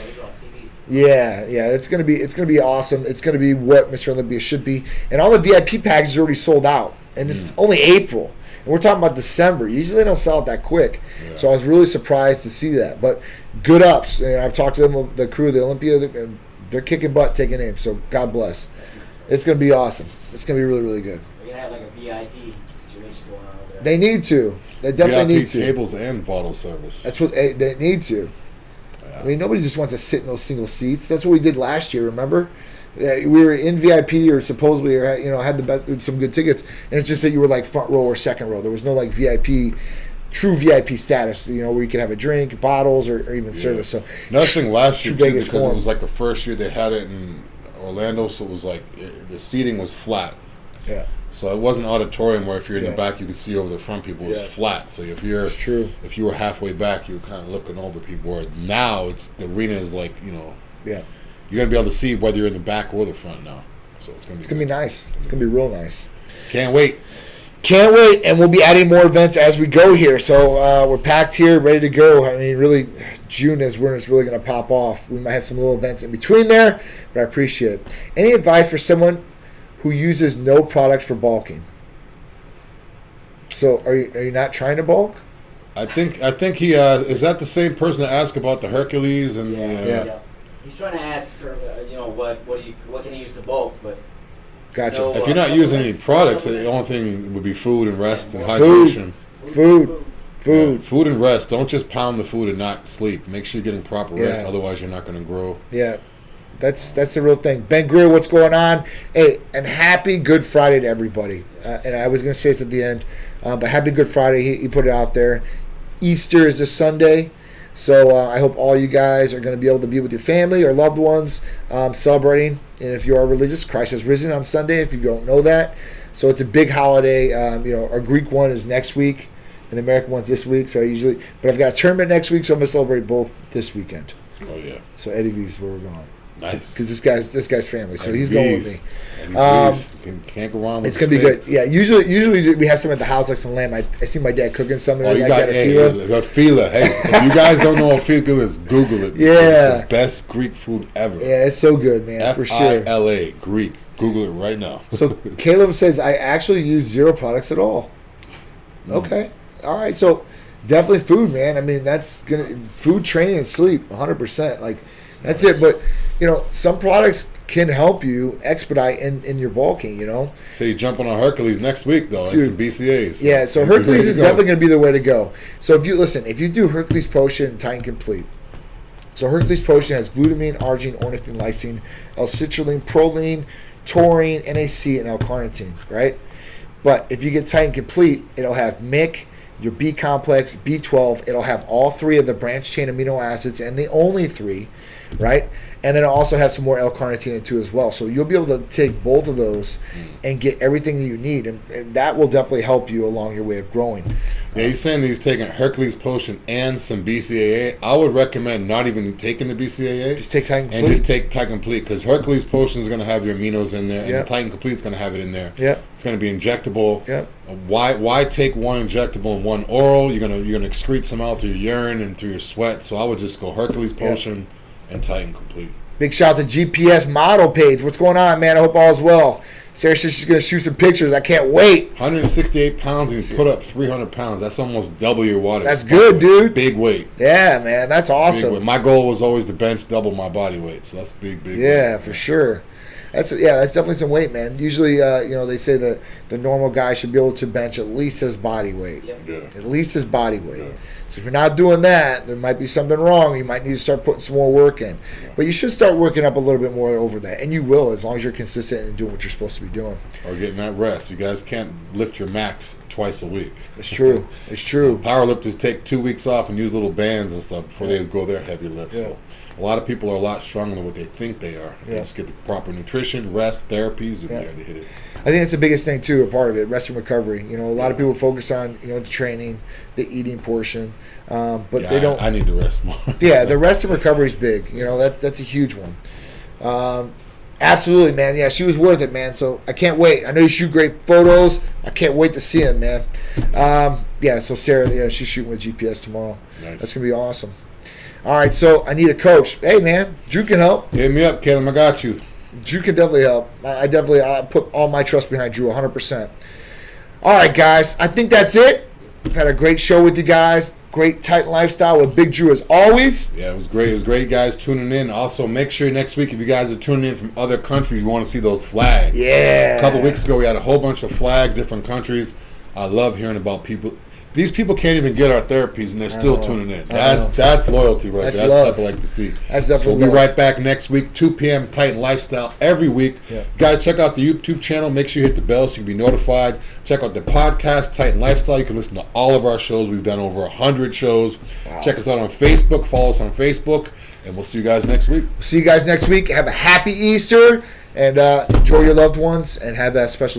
it's gonna be awesome. It's gonna be what Mr. Olympia should be, and all the VIP packages are already sold out, and it's only April. We're talking about December. Usually they don't sell it that quick. Yeah. So I was really surprised to see that. But good ups. And I've talked to them, the crew of the Olympia, and they're kicking butt, taking names. So God bless. It's going to be awesome. It's going to be really, really good. They're going to have like a VIP situation going on over there. They need to. They definitely need to. Tables and bottle service. That's what they need to. Yeah. I mean, nobody just wants to sit in those single seats. That's what we did last year, remember? We were in VIP or supposedly, or had some good tickets, and it's just that you were like front row or second row. There was no like true VIP status, where you could have a drink, bottles, or even service. So another thing last year too, because form. it was like the first year they had it in Orlando, so it was like the seating was flat. Yeah. So it wasn't auditorium where if you're in the back you could see over the front people. It was flat. So if you were halfway back, you were kind of looking over people. Where now the arena is like you're going to be able to see whether you're in the back or the front now. So it's going to be nice. It's going to be real nice. Can't wait. Can't wait, and we'll be adding more events as we go here. So we're packed here, ready to go. I mean, really, June is when it's really going to pop off. We might have some little events in between there, but I appreciate it. Any advice for someone who uses no products for bulking? So are you not trying to bulk? I think he is that the same person that asked about the Hercules and yeah. He's trying to ask for what can he use to bulk, but. Gotcha. If you're not using any products, the only thing would be food and rest and hydration. Food. Yeah, food and rest. Don't just pound the food and not sleep. Make sure you're getting proper rest. Otherwise, you're not going to grow. Yeah, that's the real thing. Ben Greer, what's going on? Hey, and happy Good Friday to everybody. And I was going to say this at the end, but happy Good Friday. He put it out there. Easter is this Sunday. So I hope all you guys are going to be able to be with your family or loved ones celebrating. And if you are religious, Christ has risen on Sunday, if you don't know that. So it's a big holiday. Our Greek one is next week, and the American one's this week. So but I've got a tournament next week, so I'm going to celebrate both this weekend. Oh, yeah. So Eddie V's is where we're going. Nice. Because this guy's family, so he's going with me. Can't go wrong with it's going to be good. Yeah, usually we have some at the house, like some lamb. I see my dad cooking something. Oh, you got a fila. Hey, if you guys don't know what fila is, Google it. Yeah. It's the best Greek food ever. Yeah, it's so good, man, for sure. Fila, Greek. Google it right now. So Caleb says, I actually use 0 products at all. Okay. All right, so definitely food, man. I mean, that's food, training, and sleep, 100%. Like, that's it. But, some products can help you expedite in your bulking, So you jump on a Hercules next week, though, and some BCAAs. So yeah, so Hercules is definitely going to be the way to go. So if you do Hercules Potion, Titan Complete. So Hercules Potion has glutamine, arginine, ornithine, lysine, L-citrulline, proline, taurine, NAC, and L-carnitine, right? But if you get Titan Complete, it'll have MIC, your B complex, B12. It'll have all 3 of the branched chain amino acids and the only 3, right? And then it'll also have some more L-carnitine in it too as well. So you'll be able to take both of those and get everything that you need, and that will definitely help you along your way of growing. Yeah, he's saying that he's taking Hercules Potion and some BCAA. I would recommend not even taking the BCAA. Just take Titan Complete. And just take Titan Complete, because Hercules Potion is going to have your aminos in there, and the Titan Complete is going to have it in there. Yep. It's going to be injectable. Yep. Why take one injectable and one oral? You're gonna excrete some out through your urine and through your sweat. So I would just go Hercules Potion and Titan Complete. Big shout out to GPS Model Page. What's going on, man? I hope all is well. Sarah says she's going to shoot some pictures. I can't wait. 168 pounds and you put up 300 pounds. That's almost double your water. That's good, dude. Big weight. Yeah, man. That's awesome. My goal was always to bench double my body weight. So that's big weight. Yeah, for sure. That's definitely some weight, man. Usually, they say that the normal guy should be able to bench at least his body weight. Yep. Yeah. At least his body weight. Yeah. So if you're not doing that, there might be something wrong. You might need to start putting some more work in. Yeah. But you should start working up a little bit more over that. And you will, as long as you're consistent and doing what you're supposed to be doing. Or getting that rest. You guys can't lift your max twice a week. It's true. It's true. Powerlifters take 2 weeks off and use little bands and stuff before they go their heavy lifts. Yeah. So a lot of people are a lot stronger than what they think they are. If they just get the proper nutrition, rest, therapies, you'll be able to hit it. I think that's the biggest thing too, a part of it, rest and recovery. A lot of people focus on, the training, the eating portion, but they don't. I need to rest more. Yeah, the rest and recovery is big. That's a huge one. Absolutely, man. Yeah, she was worth it, man. So I can't wait. I know you shoot great photos. I can't wait to see them, man. So Sarah, she's shooting with GPS tomorrow. Nice. That's gonna be awesome. All right, so I need a coach. Hey, man, Drew can help. Hit me up, Caleb. I got you. Drew can definitely help. I put all my trust behind Drew, 100%. All right, guys, I think that's it. We've had a great show with you guys. Great Titan lifestyle with Big Drew as always. Yeah, it was great. It was great, guys, tuning in. Also, make sure next week, if you guys are tuning in from other countries, we want to see those flags. Yeah. A couple weeks ago, we had a whole bunch of flags, different countries. I love hearing about people. These people can't even get our therapies, and they're still tuning in. That's loyalty right there. That's what I like to see. That's definitely So we'll be right back next week, 2 p.m. Titan Lifestyle every week. Yeah. Guys, check out the YouTube channel. Make sure you hit the bell so you can be notified. Check out the podcast, Titan Lifestyle. You can listen to all of our shows. We've done over 100 shows. Wow. Check us out on Facebook. Follow us on Facebook. And we'll see you guys next week. See you guys next week. Have a happy Easter. And enjoy your loved ones. And have that special